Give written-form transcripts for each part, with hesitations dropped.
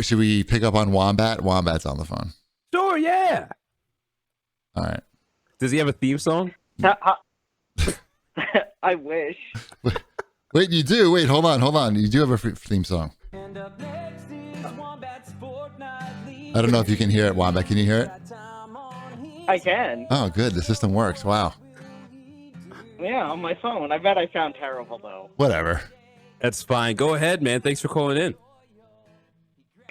Should we pick up on Wombat? Wombat's on the phone. Sure, yeah. All right. Does he have a theme song? I wish. Wait, you do? Wait, hold on. You do have a theme song. I don't know if you can hear it, Wombat. Can you hear it? I can. Oh, good. The system works. Wow. Yeah, on my phone. I bet I sound terrible, though. Whatever. That's fine. Go ahead, man. Thanks for calling in.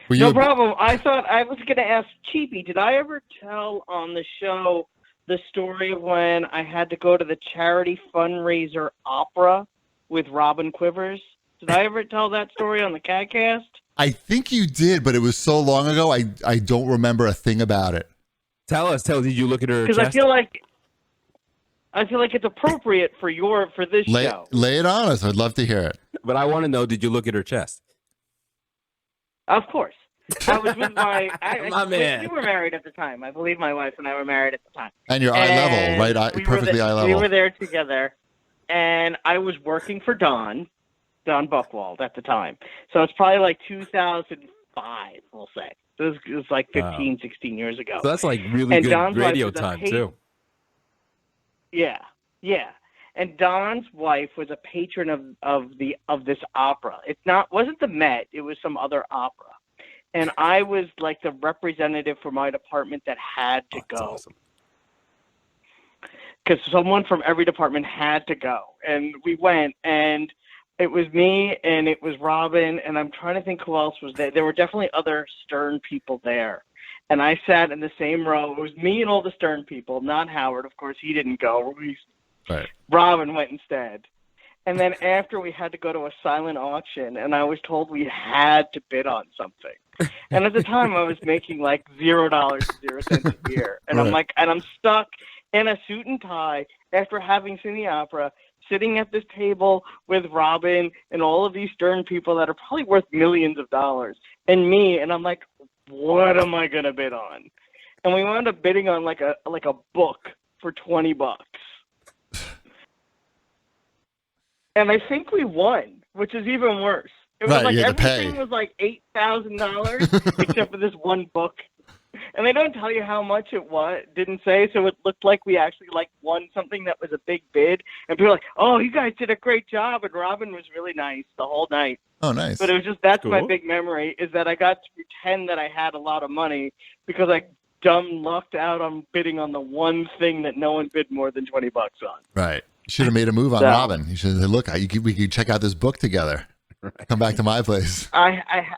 No problem. I thought I was going to ask Cheapy, did I ever tell on the show the story of when I had to go to the charity fundraiser opera with Robin Quivers? Did I ever tell that story on the CatCast? I think you did, but it was so long ago, I don't remember a thing about it. Tell us. Did you look at her chest? Because I feel like it's appropriate for this show. Lay it on us. I'd love to hear it. But I want to know, did you look at her chest? Of course. I was with my man. We were married at the time. I believe my wife and I were married at the time. And you're eye level, right? Perfectly eye level. We were there together, and I was working for Don Buchwald at the time. So it's probably like 2005, we'll say. It was like 15, 16 years ago. So that's like really good Don's radio time, too. Yeah. And Don's wife was a patron of this opera. Wasn't the Met, it was some other opera. And I was like the representative for my department that had to go. Awesome. Because someone from every department had to go. And we went, and it was me, and it was Robin, and I'm trying to think who else was there. There were definitely other Stern people there. And I sat in the same row. It was me and all the Stern people, not Howard. Of course, he didn't go. Right. Robin went instead. And then after we had to go to a silent auction, and I was told we had to bid on something. And at the time, I was making like $0.00 a year. And Right. I'm stuck in a suit and tie after having seen the opera, sitting at this table with Robin and all of these Stern people that are probably worth millions of dollars, and me, and I'm like, what am I gonna bid on? And we wound up bidding on like a book for $20. And I think we won, which is even worse. It was Right, like you had to everything pay. was like $8,000 except for this one book. And they don't tell you how much it was, didn't say, so it looked like we actually like won something that was a big bid. And people were like, oh, you guys did a great job. And Robin was really nice the whole night. Oh, nice. But it was just, that's Cool. my big memory, is that I got to pretend that I had a lot of money because I dumb lucked out on bidding on the one thing that no one bid more than $20 on. Right. You should have made a move on Robin. You should have said, look, we could check out this book together. Right. Come back to my place. I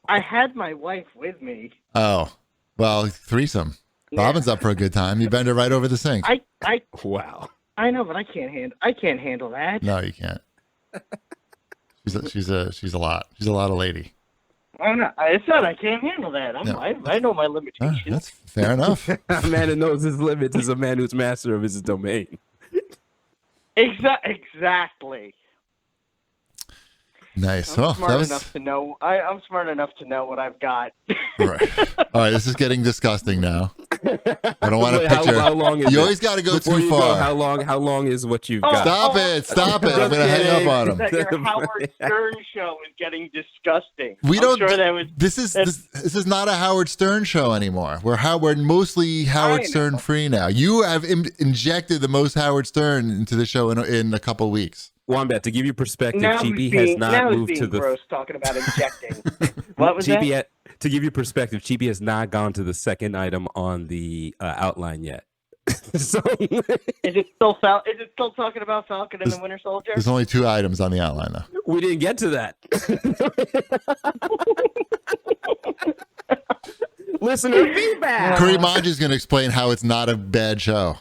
had my wife with me. Oh, well, threesome. Yeah. Robin's up for a good time. You bend her right over the sink. Wow. I know, but I can't handle that. No, you can't. She's a lot of lady. It's not I can't handle that. I know my limitations. That's fair enough. A man who knows his limits is a man who's master of his domain. Exactly. Nice. I'm smart enough to know. I'm smart enough to know what I've got. Right. All right. This is getting disgusting now. I don't want to picture. How long is you it? always got to go Before too you far. Go, how long is what you've got? Stop it! Stop it! I'm gonna hang up on him. That your Howard Stern show is getting disgusting. We I'm don't. Sure that was, this is not a Howard Stern show anymore. We're mostly Howard Stern free now. You have injected the most Howard Stern into the show in a couple of weeks. Wombat, to give you perspective, now GB has not moved to the. Gross talking about injecting. What was GB that? To give you perspective, GB has not gone to the second item on the outline yet. So Is it still talking about Falcon and the Winter Soldier? There's only 2 items on the outline, though. we didn't get to that. Listener feedback. Curry Manji's going to explain how it's not a bad show.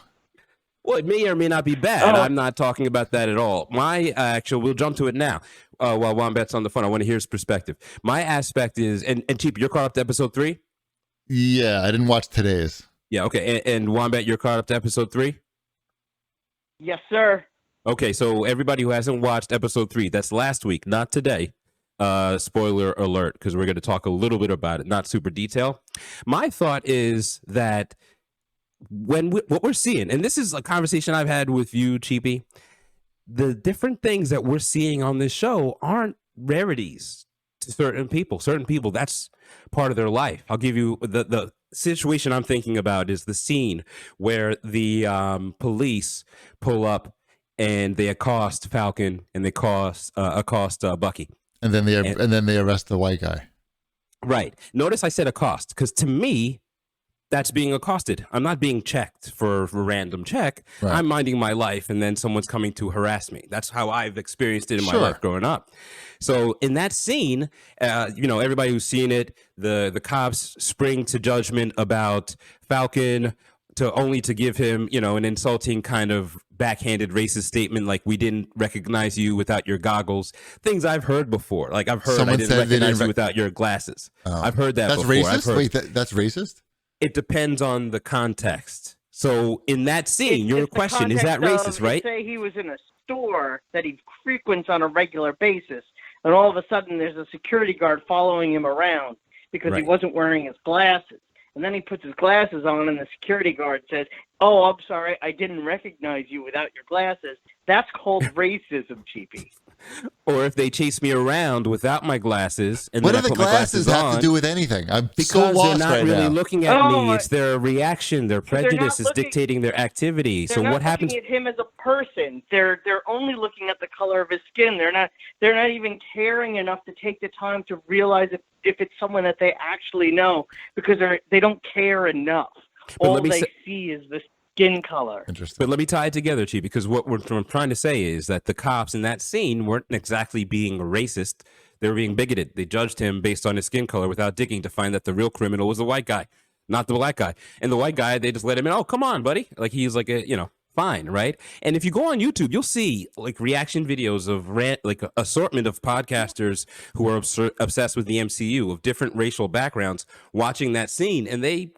Well, it may or may not be bad. I'm not talking about that at all. My we'll jump to it now. While Wombat's on the phone, I want to hear his perspective. My aspect is, and Cheap, you're caught up to episode 3? Yeah, I didn't watch today's. Yeah, okay. And Wombat, you're caught up to episode 3? Yes, sir. Okay, so everybody who hasn't watched episode 3, that's last week, not today. Spoiler alert, because we're going to talk a little bit about it, not super detail. My thought is that what we're seeing, and this is a conversation I've had with you, Cheapy, the different things that we're seeing on this show aren't rarities. to certain people. Certain people, that's part of their life. I'll give you the situation I'm thinking about is the scene where the police pull up and they accost Falcon and they accost Bucky. And then they arrest the white guy. Right. Notice I said accost because to me, that's being accosted. I'm not being checked for a random check. Right. I'm minding my life, and then someone's coming to harass me. That's how I've experienced it in my life growing up. So in that scene, everybody who's seen it, the cops spring to judgment about Falcon only to give him, an insulting kind of backhanded racist statement like we didn't recognize you without your goggles. Things I've heard before. Like I've heard someone I didn't recognize you without your glasses. I've heard that before. That's racist? Wait, that's racist? It depends on the context. So in that scene, your question, is that racist, right? Say he was in a store that he frequents on a regular basis, and all of a sudden there's a security guard following him around because he wasn't wearing his glasses. And then he puts his glasses on, and the security guard says, "Oh, I'm sorry, I didn't recognize you without your glasses." That's called racism, Cheapy. Or if they chase me around without my glasses, and what then do the glasses have to do with anything? I'm so lost they're not right really now. looking at me. It's their reaction, their prejudice is dictating their activity. So what happens? They're not looking at him as a person. They're only looking at the color of his skin. They're not even caring enough to take the time to realize if it's someone that they actually know, because they don't care enough. All they see is the skin color. Interesting. But let me tie it together, Chief, because what I'm trying to say is that the cops in that scene weren't exactly being racist. They were being bigoted. They judged him based on his skin color without digging to find that the real criminal was the white guy, not the black guy. And the white guy, they just let him in. Oh, come on, buddy. Like he's like fine, right? And if you go on YouTube, you'll see like reaction videos of like an assortment of podcasters who are obsessed with the MCU of different racial backgrounds watching that scene, and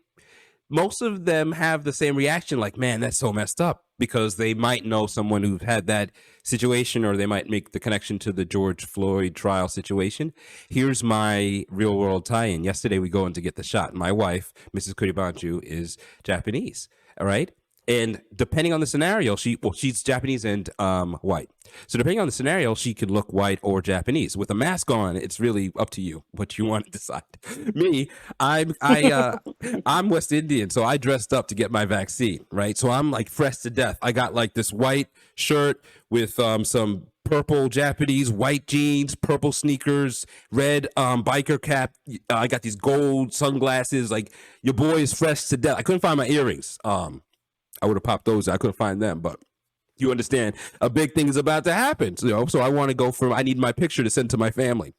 most of them have the same reaction, like, man, that's so messed up, because they might know someone who's had that situation, or they might make the connection to the George Floyd trial situation. Here's my real world tie-in. Yesterday, we go in to get the shot. My wife, Mrs. Kuribanju, is Japanese, all right? And depending on the scenario, she's Japanese and white. So depending on the scenario, she could look white or Japanese. With a mask on, it's really up to you what you want to decide. Me, I'm West Indian, so I dressed up to get my vaccine, right? So I'm like fresh to death. I got like this white shirt with some purple Japanese white jeans, purple sneakers, red biker cap. I got these gold sunglasses. Like, your boy is fresh to death. I couldn't find my earrings. I would have popped those. I couldn't find them, but you understand, a big thing is about to happen. So I want to go I need my picture to send to my family.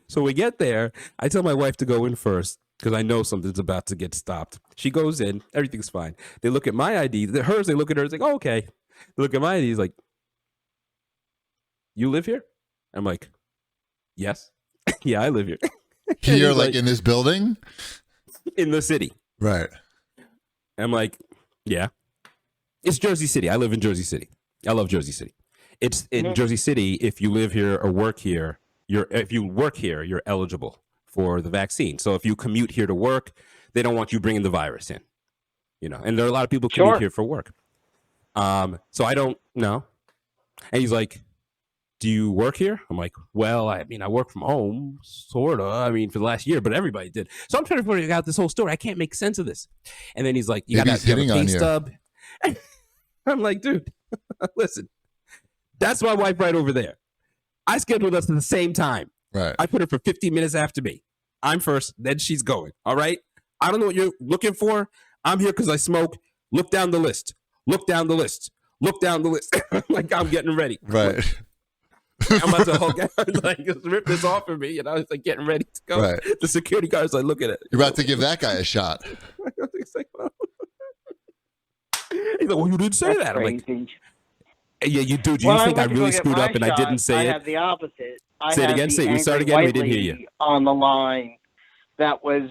So we get there. I tell my wife to go in first because I know something's about to get stopped. She goes in. Everything's fine. They look at my ID. They look at hers like, oh, okay. They look at my ID. He's like, you live here? I'm like, yes. Yeah, I live here. Here, like in this building? In the city. Right. I'm like, yeah. It's Jersey City. I live in Jersey City. I love Jersey City. It's in Jersey City. If you live here or work here, you're eligible for the vaccine. So if you commute here to work, they don't want you bringing the virus in. And there are a lot of people who commute here for work. So I don't know. And he's like, do you work here? I'm like, well, I work from home, sort of. For the last year, but everybody did. So I'm trying to figure out this whole story. I can't make sense of this. And then he's like, you got a pay stub. I'm like, dude, listen, that's my wife right over there. I scheduled us at the same time. Right. I put her for 15 minutes after me. I'm first, then she's going. All right. I don't know what you're looking for. I'm here because I smoke. Look down the list. Look down the list. Look down the list. Like, I'm getting ready. Right. I'm about to like just rip this off of me, and I was like getting ready to go. Right. The security guard's like, look at it. You're about to give that guy a shot. He's like, well, you didn't say that. I'm like, yeah, you do. Do you think I really screwed up and I didn't say it? I have the opposite. Say it again. Say it. Start again. We didn't hear you. On the line. That was.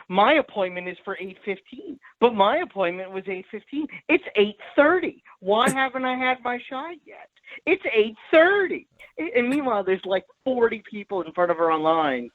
My appointment is for 8:15, but my appointment was 8:15. It's 8:30. Why haven't I had my shot yet? It's 8:30. And meanwhile, there's like 40 people in front of her online.